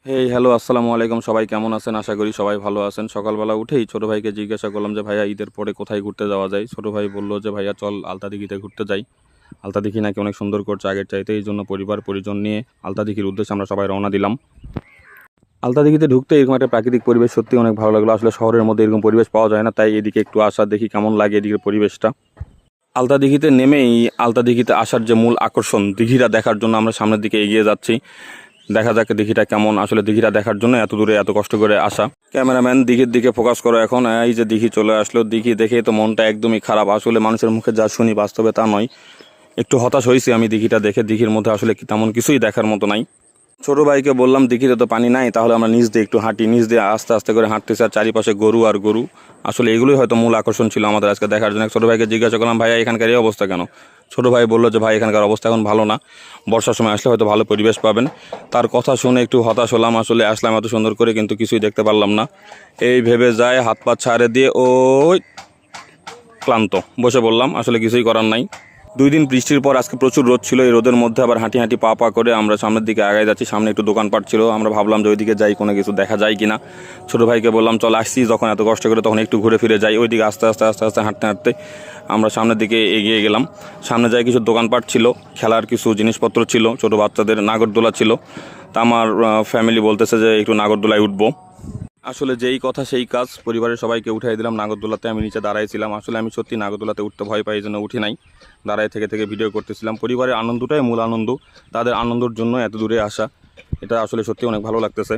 Hello, আসসালামু আলাইকুম। সবাই কেমন আছেন? আশা করি সবাই ভালো আছেন। সকালবেলা উঠেই ছোটো ভাইকে জিজ্ঞাসা করলাম যে ভাইয়া ঈদের পরে কোথায় ঘুরতে যাওয়া যায়। ছোটো ভাই বলল যে ভাইয়া চল আলতাদিঘিতে ঘুরতে যাই। আলতাদিঘি নাকি অনেক সুন্দর করছে আগের চাইতে, এই জন্য পরিবার পরিজন নিয়ে আলতাদিঘির উদ্দেশ্যে আমরা সবাই রওনা দিলাম। আলতাদিঘিতে ঢুকতে এরকম একটা প্রাকৃতিক পরিবেশ সত্যি অনেক ভালো লাগলো। আসলে শহরের মধ্যে এরকম পরিবেশ পাওয়া যায় না, তাই এদিকে একটু আসা, দেখি কেমন লাগে এদিকের পরিবেশটা। আলতাদিঘিতে নেমেই আলতাদিঘিতে আসার যে মূল আকর্ষণ, দিঘিটা দেখার জন্য আমরা সামনের দিকে এগিয়ে যাচ্ছি। দেখা যাক দিঘিটা কেমন। আসলে দিঘিটা দেখার জন্য এত দূরে এত কষ্ট করে আসা। ক্যামেরাম্যান দিঘির দিকে ফোকাস করো এখন। এই যে দিঘি চলে আসলো। দিঘি দেখে তো মনটা একদমই খারাপ। আসলে মানুষের মুখে যা শুনি বাস্তবে তা নয়। একটু হতাশ হয়েছি আমি দিঘিটা দেখে। দিঘির মধ্যে আসলে তেমন কিছুই দেখার মতো নাই। ছোটো ভাইকে বললাম দিঘিতে তো পানি নাই, তাহলে আমরা নিচ দিয়ে একটু হাঁটি। নিচ দিয়ে আস্তে আস্তে করে হাঁটতেছি, আর চারিপাশে গরু আর গরু। আসলে এগুলোই হয়তো মূল আকর্ষণ ছিল আমাদের আজকে দেখার জন্য। ছোটো ভাইকে জিজ্ঞাসা করলাম, ভাইয়া এখানকার এই অবস্থা কেন? ছোটো ভাই বললো যে ভাই এখানকার অবস্থা এখন ভালো না, বর্ষার সময় আসলে হয়তো ভালো পরিবেশ পাবেন। তার কথা শুনে একটু হতাশ হলাম। আসলে আসলাম এত সুন্দর করে, কিন্তু কিছুই দেখতে পারলাম না। এই ভেবে যায় হাত পা ছাড়ে দিয়ে ওই ক্লান্ত বসে বললাম। আসলে কিছুই করার নাই। 2 দিন বৃষ্টির পর আজকে প্রচুর রোদ ছিল। এই রোদের মধ্যে আবার হাঁটি হাঁটি পা পা করে আমরা সামনের দিকে আগায় যাচ্ছি। সামনে একটু দোকানপাট ছিল, আমরা ভাবলাম যে ওইদিকে যাই, কোনো কিছু দেখা যায় কিনা। ছোটো ভাইকে বললাম চল, আসছি যখন এত কষ্ট করে তখন একটু ঘুরে ফিরে যাই। ওইদিকে আস্তে আস্তে আস্তে আস্তে হাঁটতে হাঁটতে আমরা সামনের দিকে এগিয়ে গেলাম। সামনে যাই কিছু দোকানপাট ছিল, খেলার কিছু জিনিসপত্র ছিল, ছোটো বাচ্চাদের নাগরদোলা ছিল। তা আমার ফ্যামিলি বলতেছে যে একটু নাগরদোলায় উঠবো। আসলে যেই কথা সেই কাজ, পরিবারের সবাইকে উঠাই দিলাম নাগরদোলাতে। আমি নিচে দাঁড়াইছিলাম। আসলে আমি সত্যি নাগরদোলাতে উঠতে ভয় পাই, এই জন্য উঠি নাই। দাঁড়ায় থেকে থেকে ভিডিও করতেছিলাম। পরিবারের আনন্দটাই মূল আনন্দ, তাদের আনন্দের জন্য এত দূরে আসা। এটা আসলে সত্যি অনেক ভালো লাগতেছে।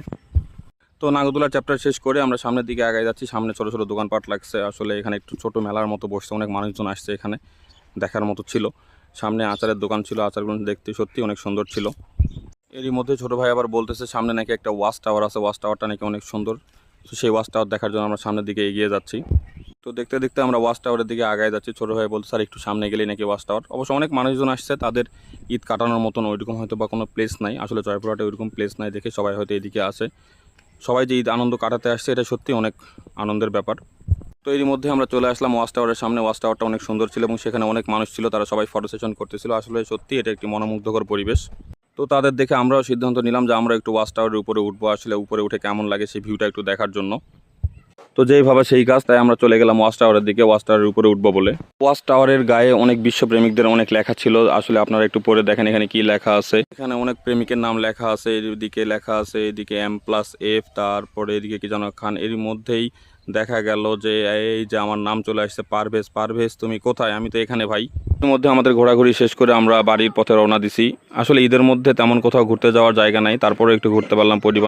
তো নাগরদোলার চ্যাপ্টার শেষ করে আমরা সামনের দিকে আগায় যাচ্ছি। সামনে ছোটো ছোটো দোকানপাট লাগছে। আসলে এখানে একটু ছোটো মেলার মতো বসছে, অনেক মানুষজন আসছে এখানে, দেখার মতো ছিল। সামনে আচারের দোকান ছিল, আচারগুলো দেখতে সত্যি অনেক সুন্দর ছিল। এরই মধ্যে ছোটো ভাই আবার বলতেছে সামনে নাকি একটা ওয়াচ টাওয়ার আছে, ওয়াচ টাওয়ারটা নাকি অনেক সুন্দর। তো সেই ওয়াচ টাওয়ার দেখার জন্য আমরা সামনের দিকে এগিয়ে যাচ্ছি। তো দেখতে দেখতে আমরা ওয়াচ টাওয়ারের দিকে আগায় যাচ্ছি। ছোটো ভাই বলতে স্যার একটু সামনে গেলেই নাকি ওয়াচ টাওয়ার। অবশ্য অনেক মানুষজন আসছে, তাদের ঈদ কাটানোর মতন ওইরকম হয়তো বা কোনো প্লেস নাই। আসলে জয়পুরহাটে ওইরকম প্লেস নাই দেখে সবাই হয়তো এদিকে আসে। সবাই যে ঈদ আনন্দ কাটাতে আসছে, এটা সত্যি অনেক আনন্দের ব্যাপার। তো এরই মধ্যে আমরা চলে আসলাম ওয়াচ টাওয়ারের সামনে। ওয়াচ টাওয়ারটা অনেক সুন্দর ছিল এবং সেখানে অনেক মানুষ ছিল, তারা সবাই ফটো সেশন করতেছিল। আসলে সত্যি এটা একটি মনোমুগ্ধকর পরিবেশ। তো তাদের দেখে আমরাও সিদ্ধান্ত নিলাম যে আমরা একটু ওয়াচ টাওয়ারের উপরে উঠবো। আসলে উপরে উঠে কেমন লাগে সেই ভিউটা একটু দেখার জন্য। তো যেইভাবে সেই কাজ, তাই আমরা চলে গেলাম ওয়াচ টাওয়ারের দিকে, ওয়াচ টাওয়ারের উপরে উঠবো বলে। ওয়াচ টাওয়ারের গায়ে অনেক বিশ্বপ্রেমিকদের অনেক লেখা ছিল। আসলে আপনারা একটু পরে দেখেন এখানে কি লেখা আছে। এখানে অনেক প্রেমিকের নাম লেখা আছে। এদিকে লেখা আছে, এদিকে M+F, তারপরে এদিকে কি যেন খান। এর মধ্যেই দেখা গেল যে এই যে আমার নাম চলে আসছে পারভেজ। পারভেজ তুমি কোথায়? আমি তো এখানে ভাই। এর মধ্যে আমাদের ঘোরাঘুরি শেষ করে আমরা বাড়ির পথে রওনা দিছি। আসলে ঈদের মধ্যে তেমন কোথাও ঘুরতে যাওয়ার জায়গা নাই, তারপরে একটু ঘুরতে পারলাম পরিবার।